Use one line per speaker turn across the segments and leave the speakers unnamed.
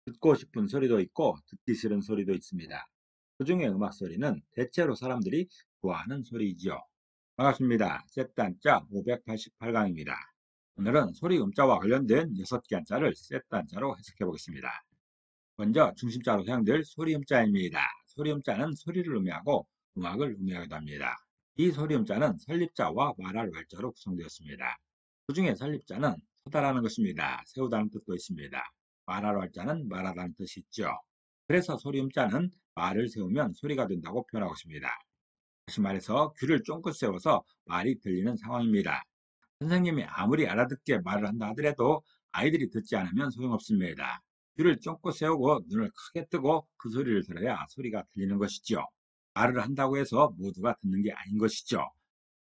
듣고 싶은 소리도 있고 듣기 싫은 소리도 있습니다. 그중에 음악 소리는 대체로 사람들이 좋아하는 소리이지요. 반갑습니다. 셋단자 588강입니다. 오늘은 소리 음자와 관련된 6개 한자를 셋단자로 해석해 보겠습니다. 먼저 중심자로 사용될 소리 음자입니다. 소리 음자는 소리를 의미하고 음악을 의미하기도 합니다. 이 소리 음자는 설립자와 말할 말자로 구성되었습니다. 그중에 설립자는 서다라는 것입니다. 세우다는 뜻도 있습니다. 말할 말자는 말하다는 뜻이 있죠. 그래서 소리 음자는 말을 세우면 소리가 된다고 표현하고 있습니다. 다시 말해서 귀를 쫑긋 세워서 말이 들리는 상황입니다. 선생님이 아무리 알아듣게 말을 한다 하더라도 아이들이 듣지 않으면 소용없습니다. 귀를 쫑긋 세우고 눈을 크게 뜨고 그 소리를 들어야 소리가 들리는 것이죠. 말을 한다고 해서 모두가 듣는 게 아닌 것이죠.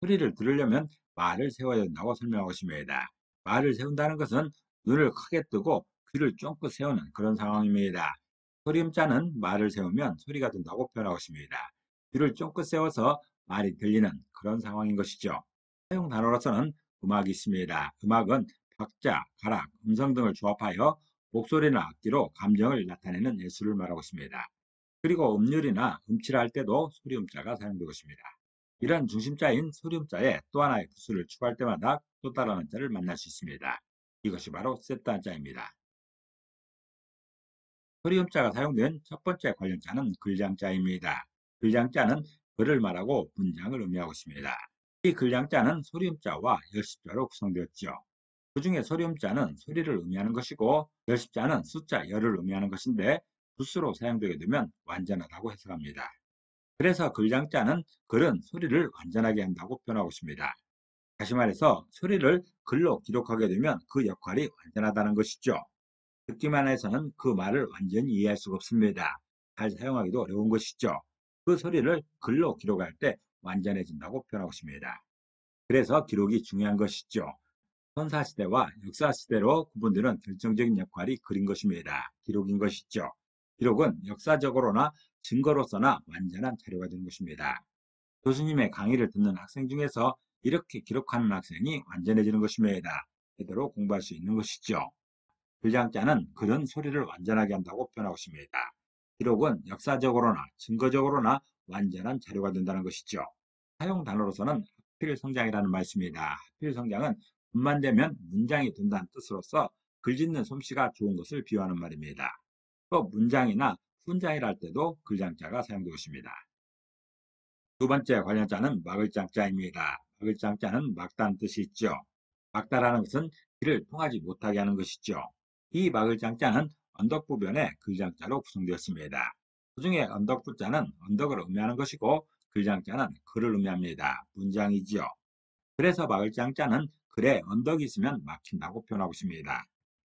소리를 들으려면 말을 세워야 된다고 설명하고 있습니다. 말을 세운다는 것은 눈을 크게 뜨고 귀를 쫑긋 세우는 그런 상황입니다. 소리음자는 말을 세우면 소리가 든다고 표현하고 있습니다. 귀를 쫑긋 세워서 말이 들리는 그런 상황인 것이죠. 사용 단어로서는 음악이 있습니다. 음악은 박자, 가락, 음성 등을 조합하여 목소리나 악기로 감정을 나타내는 예술을 말하고 있습니다. 그리고 음률이나 음치라 할 때도 소리음자가 사용되고 있습니다. 이런 중심자인 소리음자에 또 하나의 부수를 추가할 때마다 또 다른 한자를 만날 수 있습니다. 이것이 바로 세트 한자입니다. 소리음자가 사용된 첫 번째 관련자는 글장자입니다. 글장자는 글을 말하고 문장을 의미하고 있습니다. 이 글장자는 소리음자와 열십자로 구성되었죠. 그 중에 소리음자는 소리를 의미하는 것이고 열십자는 숫자 열을 의미하는 것인데 부수로 사용되게 되면 완전하다고 해석합니다. 그래서 글장자는 글은 소리를 완전하게 한다고 표현하고 있습니다. 다시 말해서 소리를 글로 기록하게 되면 그 역할이 완전하다는 것이죠. 듣기만 해서는 그 말을 완전히 이해할 수가 없습니다. 잘 사용하기도 어려운 것이죠. 그 소리를 글로 기록할 때 완전해진다고 표현하고 있습니다. 그래서 기록이 중요한 것이죠. 선사시대와 역사시대로 구분되는 결정적인 역할이 글인 것입니다. 기록인 것이죠. 기록은 역사적으로나 증거로서나 완전한 자료가 되는 것입니다. 교수님의 강의를 듣는 학생 중에서 이렇게 기록하는 학생이 완전해지는 것입니다. 제대로 공부할 수 있는 것이죠. 글장자는 글은 소리를 완전하게 한다고 표현하고 있습니다. 기록은 역사적으로나 증거적으로나 완전한 자료가 된다는 것이죠. 사용 단어로서는 하필성장이라는 말씀입니다. 하필성장은 분만 되면 문장이 된다는 뜻으로서 글 짓는 솜씨가 좋은 것을 비유하는 말입니다. 또 문장이나 훈장이라 할 때도 글장자가 사용되고 있습니다. 두 번째 관련자는 막을장자입니다. 막을장자는 막다는 뜻이 있죠. 막다라는 것은 길을 통하지 못하게 하는 것이죠. 이 막을장자는 언덕부변의 글장자로 구성되었습니다. 그 중에 언덕부자는 언덕을 의미하는 것이고 글장자는 글을 의미합니다. 문장이지요. 그래서 막을장자는 글에 언덕이 있으면 막힌다고 표현하고 있습니다.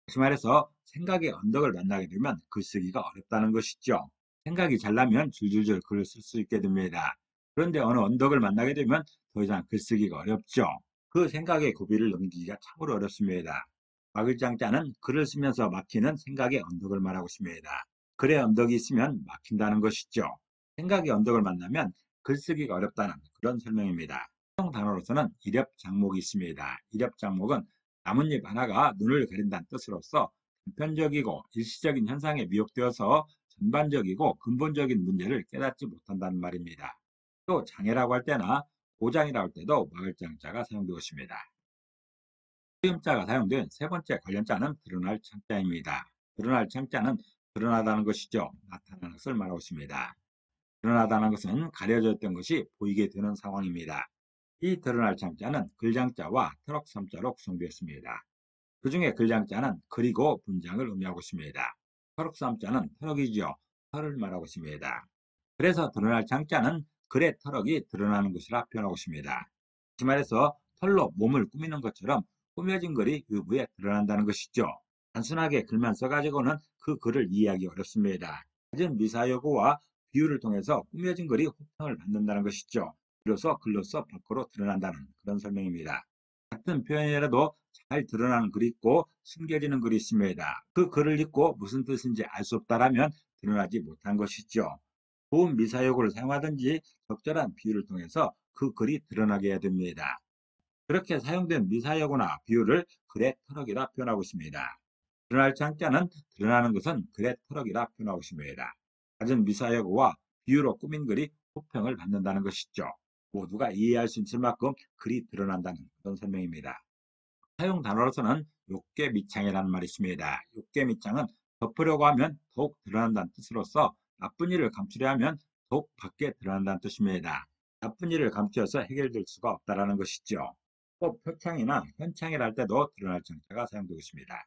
다시 말해서 생각의 언덕을 만나게 되면 글쓰기가 어렵다는 것이죠. 생각이 잘 나면 줄줄줄 글을 쓸 수 있게 됩니다. 그런데 어느 언덕을 만나게 되면 더 이상 글쓰기가 어렵죠. 그 생각의 고비를 넘기기가 참으로 어렵습니다. 막을장자는 글을 쓰면서 막히는 생각의 언덕을 말하고 있습니다. 글의 언덕이 있으면 막힌다는 것이죠. 생각의 언덕을 만나면 글쓰기가 어렵다는 그런 설명입니다. 총 단어로서는 이렵장목이 있습니다. 이렵장목은 나뭇잎 하나가 눈을 가린다는 뜻으로서 단편적이고 일시적인 현상에 미혹되어서 전반적이고 근본적인 문제를 깨닫지 못한다는 말입니다. 또 장애라고 할 때나 고장이라고 할 때도 마을장자가 사용되고 있습니다. 시음자가 사용된 세 번째 관련자는 드러날 창자입니다. 드러날 창자는 드러나다는 것이죠. 나타나는 것을 말하고 있습니다. 드러나다는 것은 가려져 있던 것이 보이게 되는 상황입니다. 이 드러날 창자는 글장자와 터럭삼자로 구성되었습니다. 그 중에 글장자는 그리고 분장을 의미하고 있습니다. 터럭삼자는 터럭이지요. 털을 말하고 있습니다. 그래서 드러날 장자는 글의 터럭이 드러나는 것이라 표현하고 있습니다. 다시 말해서 털로 몸을 꾸미는 것처럼 꾸며진 글이 외부에 드러난다는 것이죠. 단순하게 글만 써가지고는 그 글을 이해하기 어렵습니다. 낮은 미사여구와 비유를 통해서 꾸며진 글이 호평을 받는다는 것이죠. 비로소 글로써 밖으로 드러난다는 그런 설명입니다. 같은 표현이라도 잘 드러나는 글이 있고 숨겨지는 글이 있습니다. 그 글을 읽고 무슨 뜻인지 알 수 없다라면 드러나지 못한 것이죠. 좋은 미사여구를 사용하든지 적절한 비유를 통해서 그 글이 드러나게 해야 됩니다. 그렇게 사용된 미사여구나 비유를 글의 터럭이라 표현하고 있습니다. 드러날 창자는 드러나는 것은 글의 트럭이라 표현하고 있습니다. 갖은 미사여구와 비유로 꾸민 글이 호평을 받는다는 것이죠. 모두가 이해할 수 있을 만큼 글이 드러난다는 그런 설명입니다. 사용 단어로서는 욕계미창이라는 말이 있습니다. 욕계미창은 덮으려고 하면 더욱 드러난다는 뜻으로서 나쁜 일을 감추려 하면 더욱 밖에 드러난다는 뜻입니다. 나쁜 일을 감추어서 해결될 수가 없다는 것이죠. 꼭 표창이나 현창이라 할 때도 드러날 정자가 사용되고 있습니다.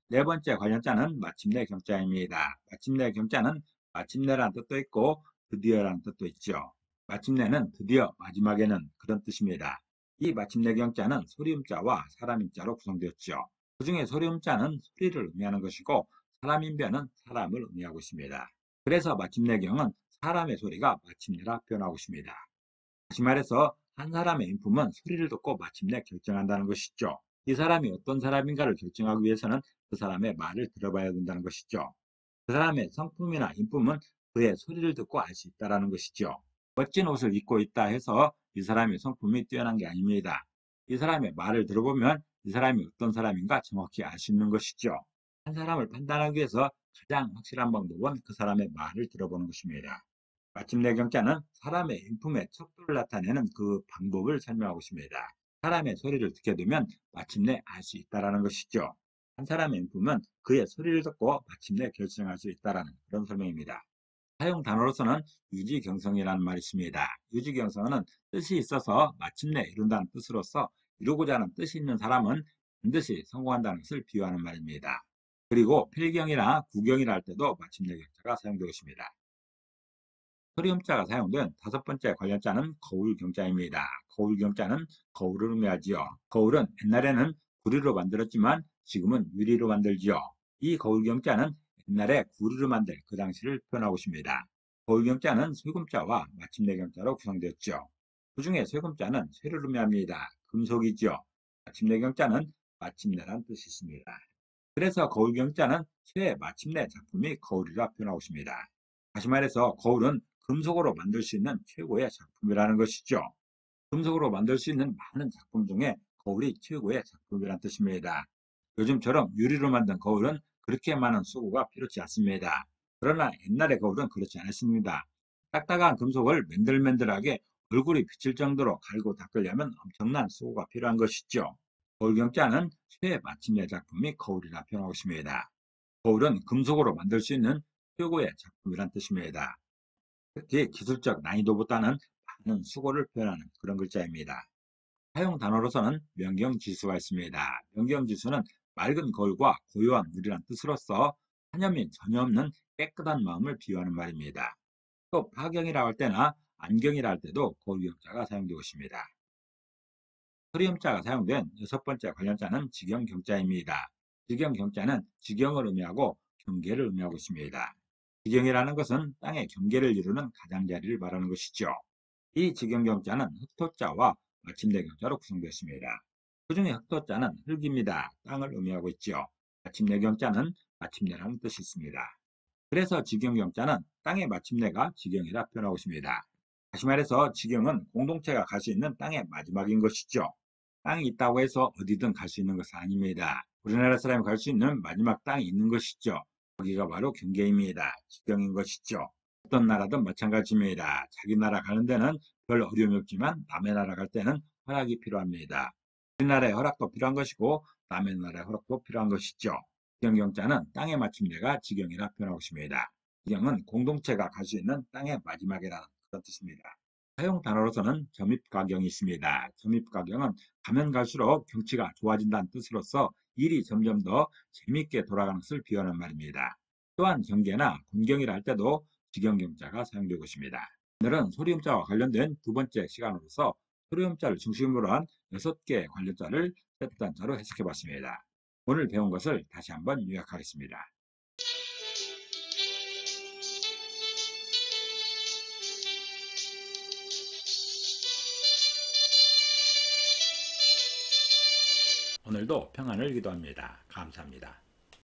네 번째 관련자는 마침내 경자입니다. 마침내 경자는 마침내라는 뜻도 있고 드디어라는 뜻도 있죠. 마침내는 드디어 마지막에는 그런 뜻입니다. 이 마침내 경자는 소리음자와 사람인자로 구성되었죠. 그 중에 소리음자는 소리를 의미하는 것이고 사람인변은 사람을 의미하고 있습니다. 그래서 마침내 경은 사람의 소리가 마침내라 표현하고 있습니다. 다시 말해서 한 사람의 인품은 소리를 듣고 마침내 결정한다는 것이죠. 이 사람이 어떤 사람인가를 결정하기 위해서는 그 사람의 말을 들어봐야 된다는 것이죠. 그 사람의 성품이나 인품은 그의 소리를 듣고 알 수 있다는 것이죠. 멋진 옷을 입고 있다 해서 이 사람의 성품이 뛰어난 게 아닙니다. 이 사람의 말을 들어보면 이 사람이 어떤 사람인가 정확히 알 수 있는 것이죠. 한 사람을 판단하기 위해서 가장 확실한 방법은 그 사람의 말을 들어보는 것입니다. 마침내 경자는 사람의 인품의 척도를 나타내는 그 방법을 설명하고 있습니다. 사람의 소리를 듣게 되면 마침내 알 수 있다는 것이죠. 한 사람의 인품은 그의 소리를 듣고 마침내 결정할 수 있다는 그런 설명입니다. 사용 단어로서는 유지경성이라는 말이 있습니다. 유지경성은 뜻이 있어서 마침내 이룬다는 뜻으로서 이루고자 하는 뜻이 있는 사람은 반드시 성공한다는 것을 비유하는 말입니다. 그리고 필경이나 구경이라 할 때도 마침내 경자가 사용되고 있습니다. 소리음자가 사용된 다섯 번째 관련자는 거울경자입니다. 거울경자는 거울을 의미하지요. 거울은 옛날에는 구리로 만들었지만 지금은 유리로 만들지요. 이 거울경자는 옛날에 구리로 만들 그 당시를 표현하고 있습니다. 거울경자는 쇠금자와 마침내경자로 구성되었죠. 그 중에 쇠금자는 쇠를 의미합니다. 금속이지요. 마침내경자는 마침내란 뜻이 있습니다. 그래서 거울경자는 쇠의 마침내 작품이 거울이라 표현하고 있습니다. 다시 말해서 거울은 금속으로 만들 수 있는 최고의 작품이라는 것이죠. 금속으로 만들 수 있는 많은 작품 중에 거울이 최고의 작품이라는 뜻입니다. 요즘처럼 유리로 만든 거울은 그렇게 많은 수고가 필요치 않습니다. 그러나 옛날의 거울은 그렇지 않았습니다. 딱딱한 금속을 맨들맨들하게 얼굴이 비칠 정도로 갈고 닦으려면 엄청난 수고가 필요한 것이죠. 거울경자는 쇠의 마침내 작품이 거울이라 표현하고 있습니다. 거울은 금속으로 만들 수 있는 최고의 작품이란 뜻입니다. 특히 기술적 난이도보다는 많은 수고를 표현하는 그런 글자입니다. 사용 단어로서는 명경지수가 있습니다. 명경지수는 맑은 거울과 고요한 물이란 뜻으로서 한염이 전혀 없는 깨끗한 마음을 비유하는 말입니다. 또 파경이라고 할 때나 안경이라 할 때도 거울경자가 사용되고 있습니다. 소리음자가 사용된 여섯 번째 관련자는 직영경자입니다. 직영경자는 직영을 의미하고 경계를 의미하고 있습니다. 직영이라는 것은 땅의 경계를 이루는 가장자리를 말하는 것이죠. 이 직영경자는 흑토자와 마침내경자로 구성되었습니다. 그 중에 흑토자는 흙입니다. 땅을 의미하고 있죠. 마침내경자는 마침내라는 뜻이 있습니다. 그래서 직영경자는 땅의 마침내가 직영이라 표현하고 있습니다. 다시 말해서 직영은 공동체가 갈 수 있는 땅의 마지막인 것이죠. 땅이 있다고 해서 어디든 갈 수 있는 것은 아닙니다. 우리나라 사람이 갈 수 있는 마지막 땅이 있는 것이죠. 거기가 바로 경계입니다. 직경인 것이죠. 어떤 나라든 마찬가지입니다. 자기 나라 가는 데는 별 어려움이 없지만 남의 나라 갈 때는 허락이 필요합니다. 우리나라의 허락도 필요한 것이고 남의 나라의 허락도 필요한 것이죠. 직경경자는 땅의 마침내가 직경이라 표현하고 있습니다. 직경은 공동체가 갈 수 있는 땅의 마지막이라는 그런 뜻입니다. 사용 단어로서는 점입가경이 있습니다. 점입가경은 가면 갈수록 경치가 좋아진다는 뜻으로서 일이 점점 더 재미있게 돌아가는 것을 비유하는 말입니다. 또한 경계나 곤경이라 할 때도 직경경자가 사용되고 있습니다. 오늘은 소리음자와 관련된 두 번째 시간으로서 소리음자를 중심으로 한 6개의 관련자를 세트단자로 해석해 봤습니다. 오늘 배운 것을 다시 한번 요약하겠습니다. 오늘도 평안을 기도합니다. 감사합니다.